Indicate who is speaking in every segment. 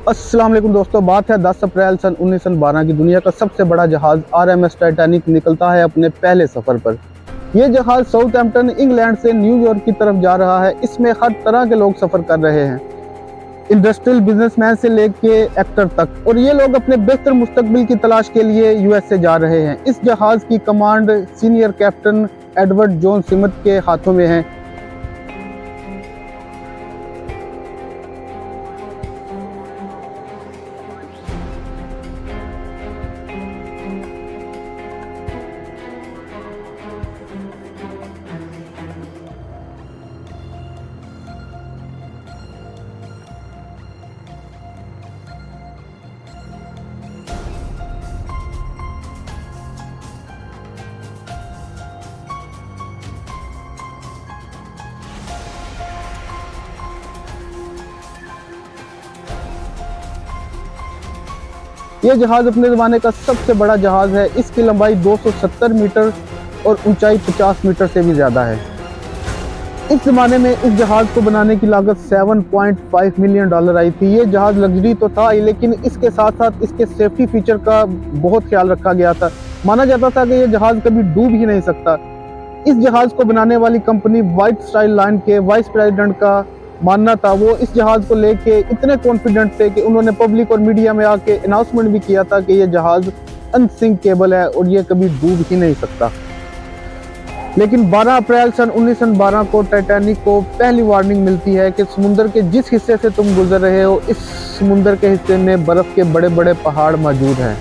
Speaker 1: अस्सलाम वालेकुम दोस्तों, बात है 10 अप्रैल सन 1912 की। दुनिया का सबसे बड़ा जहाज़ RMS टाइटैनिक निकलता है अपने पहले सफ़र पर। यह जहाज़ साउथहैम्पटन इंग्लैंड से न्यूयॉर्क की तरफ जा रहा है। इसमें हर तरह के लोग सफ़र कर रहे हैं, इंडस्ट्रियल बिजनेसमैन से लेके एक्टर तक, और ये लोग अपने बेहतर मुस्तकबिल की तलाश के लिए USA जा रहे हैं। इस जहाज़ की command senior captain Edward John Smith के हाथों में है। यह जहाज़ अपने ज़माने का सबसे बड़ा जहाज़ है। इसकी लंबाई 270 मीटर और ऊंचाई 50 मीटर से भी ज़्यादा है। इस ज़माने में इस जहाज़ को बनाने की लागत $7.5 मिलियन आई थी। ये जहाज़ लग्जरी तो था ही, लेकिन इसके साथ साथ इसके सेफ्टी फीचर का बहुत ख्याल रखा गया था। माना जाता था कि यह जहाज़ कभी डूब ही नहीं सकता। इस जहाज़ को बनाने वाली कंपनी व्हाइट स्टार लाइन के वाइस प्रेसिडेंट का मानना था, वो इस जहाज़ को लेके इतने कॉन्फिडेंट थे कि उन्होंने पब्लिक और मीडिया में आके अनाउंसमेंट भी किया था कि यह जहाज़ अनसिंकेबल है और ये कभी डूब ही नहीं सकता। लेकिन 12 अप्रैल सन 1912 को टाइटैनिक को पहली वार्निंग मिलती है कि समुद्र के जिस हिस्से से तुम गुजर रहे हो, इस समुद्र के हिस्से में बर्फ के बड़े बड़े पहाड़ मौजूद हैं।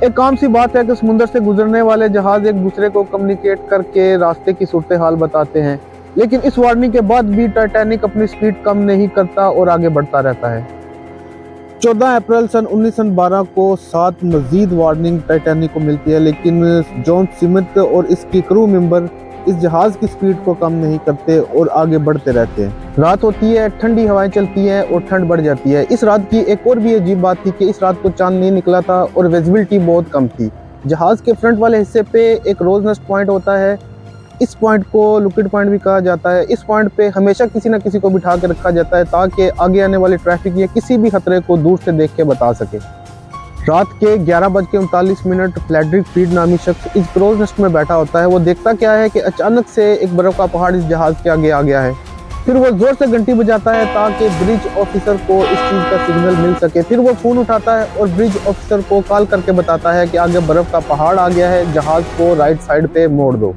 Speaker 1: एक आम सी बात है कि समुद्र से गुजरने वाले जहाज एक दूसरे को कम्युनिकेट करके रास्ते की सूरत हाल बताते हैं, लेकिन इस वार्निंग के बाद भी टाइटैनिक अपनी स्पीड कम नहीं करता और आगे बढ़ता रहता है। 14 अप्रैल सन 1912 को 7 मजीद वार्निंग टाइटैनिक को मिलती है, लेकिन जॉन स्मिथ और इसकी क्रू मेंबर इस जहाज की स्पीड को कम नहीं करते और आगे बढ़ते रहते हैं। रात होती है, ठंडी हवाएं चलती हैं और ठंड बढ़ जाती है। इस रात की एक और भी अजीब बात थी कि इस रात को चांद नहीं निकला था और विजिबिलिटी बहुत कम थी। जहाज के फ्रंट वाले हिस्से पे एक रोज नेस्ट पॉइंट होता है। इस पॉइंट को लुकिड पॉइंट भी कहा जाता है। इस पॉइंट पे हमेशा किसी न किसी को बिठा के रखा जाता है ताकि आगे आने वाले ट्रैफिक या किसी भी खतरे को दूर से देख के बता सके। रात के 11:39 फ्लेडरिक फ्रीड नामी शख्स इस क्रोज नेस्ट में बैठा होता है। वो देखता क्या है कि अचानक से एक बर्फ का पहाड़ इस जहाज के आगे आ गया है। फिर वो जोर से घंटी बजाता है ताकि ब्रिज ऑफिसर को इस चीज का सिग्नल मिल सके। फिर वो फोन उठाता है और ब्रिज ऑफिसर को कॉल करके बताता है कि आगे बर्फ का पहाड़ आ गया है, जहाज को राइट साइड पे मोड़ दो।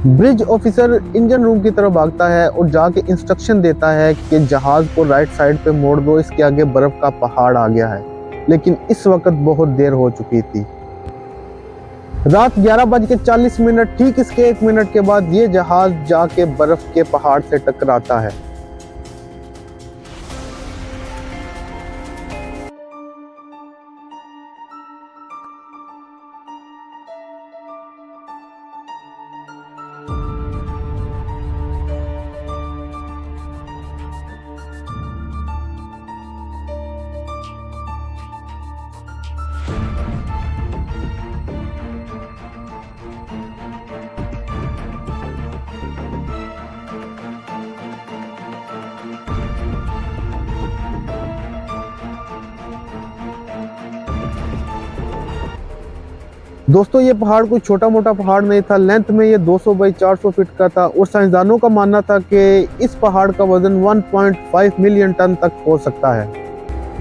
Speaker 1: ब्रिज ऑफिसर इंजन रूम की तरफ भागता है और जाके इंस्ट्रक्शन देता है कि जहाज को राइट साइड पे मोड़ दो, इसके आगे बर्फ का पहाड़ आ गया है। लेकिन इस वक्त बहुत देर हो चुकी थी। रात 11:40 ठीक इसके 1 मिनट के बाद ये जहाज जाके बर्फ के पहाड़ से टकराता है। दोस्तों, ये पहाड़ कोई छोटा मोटा पहाड़ नहीं था। लेंथ में ये 200 बाई 400 फीट का था और साइंसदानों का मानना था कि इस पहाड़ का वजन 1.5 मिलियन टन तक हो सकता है।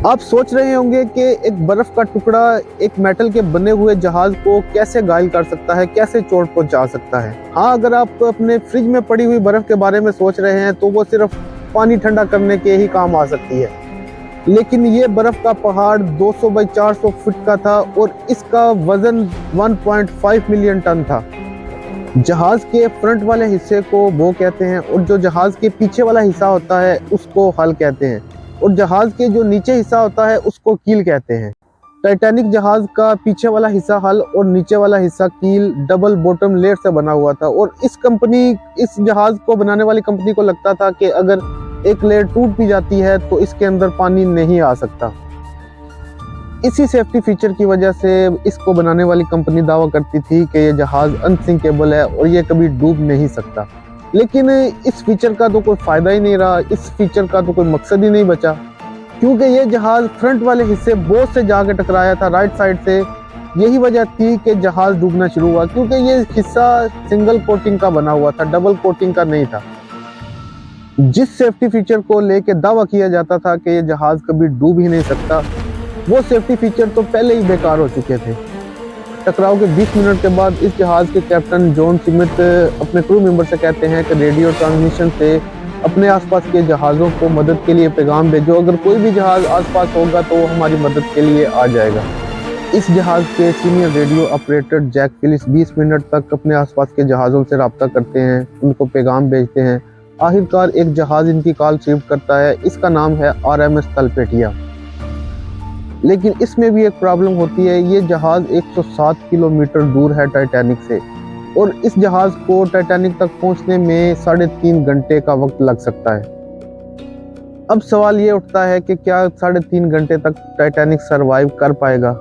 Speaker 1: आप सोच रहे होंगे कि एक बर्फ का टुकड़ा एक मेटल के बने हुए जहाज को कैसे घायल कर सकता है, कैसे चोट पहुंचा सकता है। हाँ, अगर आप अपने फ्रिज में पड़ी हुई बर्फ के बारे में सोच रहे हैं तो वो सिर्फ पानी ठंडा करने के ही काम आ सकती है, लेकिन ये बर्फ का पहाड़ 200 बाई 400 फीट का था और इसका वजन 1.5 मिलियन टन था। जहाज के फ्रंट वाले हिस्से को वो कहते हैं और जो जहाज के पीछे वाला हिस्सा होता है उसको हल कहते हैं, और जहाज के जो नीचे हिस्सा होता है उसको कील कहते हैं। टाइटैनिक जहाज का पीछे वाला हिस्सा हल और नीचे वाला हिस्सा कील डबल बॉटम लेयर से बना हुआ था, और इस जहाज को बनाने वाली कंपनी को लगता था कि अगर एक लेयर टूट भी जाती है तो इसके अंदर पानी नहीं आ सकता। इसी सेफ्टी फीचर की वजह से इसको बनाने वाली कंपनी दावा करती थी कि ये जहाज अनसिंकेबल है और ये कभी डूब नहीं सकता। लेकिन इस फीचर का तो कोई फायदा ही नहीं रहा, इस फीचर का तो कोई मकसद ही नहीं बचा, क्योंकि ये जहाज फ्रंट वाले हिस्से बोट से जाके टकराया था राइट साइड से। यही वजह थी कि जहाज डूबना शुरू हुआ, क्योंकि ये हिस्सा सिंगल कोटिंग का बना हुआ था, डबल कोटिंग का नहीं था। जिस सेफ्टी फीचर को लेके दावा किया जाता था कि ये जहाज कभी डूब ही नहीं सकता, वो सेफ्टी फीचर तो पहले ही बेकार हो चुके थे। टकराव के 20 मिनट के बाद इस जहाज के कैप्टन जॉन स्मिथ अपने क्रू मेंबर से कहते हैं कि रेडियो ट्रांसमिशन से अपने आसपास के जहाज़ों को मदद के लिए पैगाम भेजो, अगर कोई भी जहाज आसपास होगा तो हमारी मदद के लिए आ जाएगा। इस जहाज के senior radio operator Jack Phillips 20 minute तक अपने आसपास के जहाज़ों से रब्ता करते हैं, उनको पैगाम भेजते हैं। आखिरकार एक जहाज इनकी कॉल रिसीव करता है, इसका नाम है RMS तलपेटिया। लेकिन इसमें भी एक प्रॉब्लम होती है, ये जहाज 107 किलोमीटर दूर है टाइटैनिक से, और इस जहाज को टाइटैनिक तक पहुंचने में 3.5 घंटे का वक्त लग सकता है। अब सवाल ये उठता है कि क्या 3.5 घंटे तक टाइटैनिक सरवाइव कर पाएगा।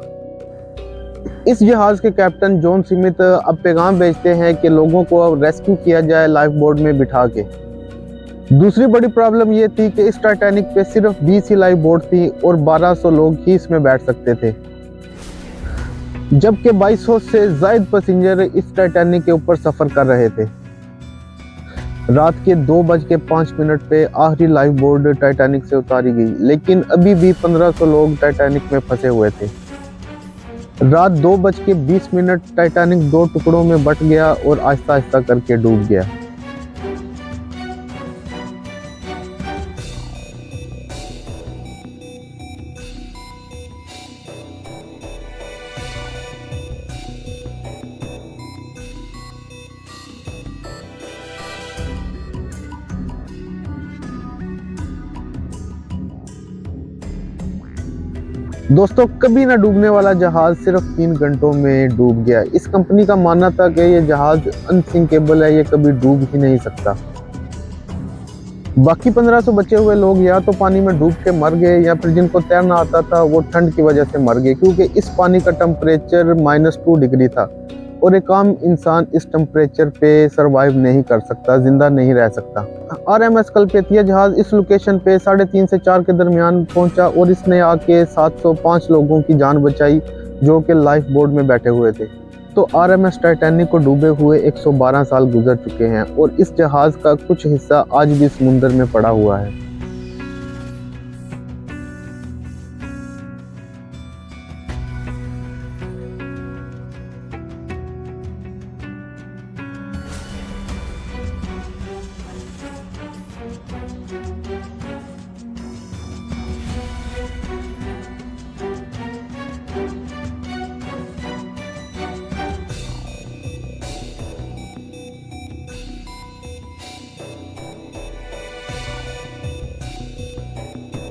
Speaker 1: इस जहाज के कैप्टन जॉन स्मिथ अब पैगाम भेजते हैं कि लोगों को अब रेस्क्यू किया जाए लाइफ बोट में बिठा के। दूसरी बड़ी प्रॉब्लम ये थी कि इस टाइटैनिक पे सिर्फ 20 ही लाइफ बोट थी और 1200 लोग ही इसमें बैठ सकते थे, जबकि 2200 से ज्यादा पैसेंजर इस टाइटैनिक के ऊपर सफर कर रहे थे। रात के 2:05 पे आखिरी लाइफ बोट टाइटैनिक से उतारी गई, लेकिन अभी भी 1500 लोग टाइटैनिक में फंसे हुए थे। रात 2:20 टाइटैनिक 2 टुकड़ों में बट गया और आहिस्ता आहिस्ता करके डूब गया। दोस्तों, कभी ना डूबने वाला जहाज सिर्फ 3 घंटों में डूब गया। इस कंपनी का मानना था कि ये जहाज अनसिंकेबल है, ये कभी डूब ही नहीं सकता। बाकी 1500 बचे हुए लोग या तो पानी में डूब के मर गए, या फिर जिनको तैरना आता था वो ठंड की वजह से मर गए, क्योंकि इस पानी का टेम्परेचर -2 डिग्री था और एक आम इंसान इस टेम्परेचर पे सरवाइव नहीं कर सकता, जिंदा नहीं रह सकता। RMS तलपेटिया जहाज इस लोकेशन पे 3:30 से 4 के दरमियान पहुंचा और इसने आके 705 लोगों की जान बचाई जो कि लाइफ बोट में बैठे हुए थे। तो RMS टाइटैनिक को डूबे हुए 112 साल गुजर चुके हैं और इस जहाज का कुछ हिस्सा आज भी समुद्र में पड़ा हुआ है।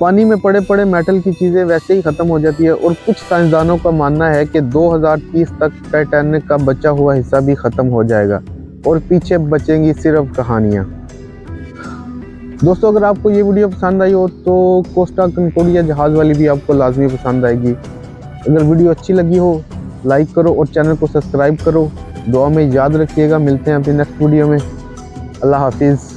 Speaker 1: पानी में पड़े पड़े मेटल की चीज़ें वैसे ही ख़त्म हो जाती है और कुछ साइंसदानों का मानना है कि 2030 तक टाइटैनिक का बचा हुआ हिस्सा भी ख़त्म हो जाएगा और पीछे बचेंगी सिर्फ कहानियाँ। दोस्तों, अगर आपको ये वीडियो पसंद आई हो तो कोस्टा कंकोर्डिया जहाज़ वाली भी आपको लाजमी पसंद आएगी। अगर वीडियो अच्छी लगी हो लाइक करो और चैनल को सब्सक्राइब करो। दुआ में याद रखिएगा। मिलते हैं अपनी नेक्स्ट वीडियो में। अल्लाह हाफिज़।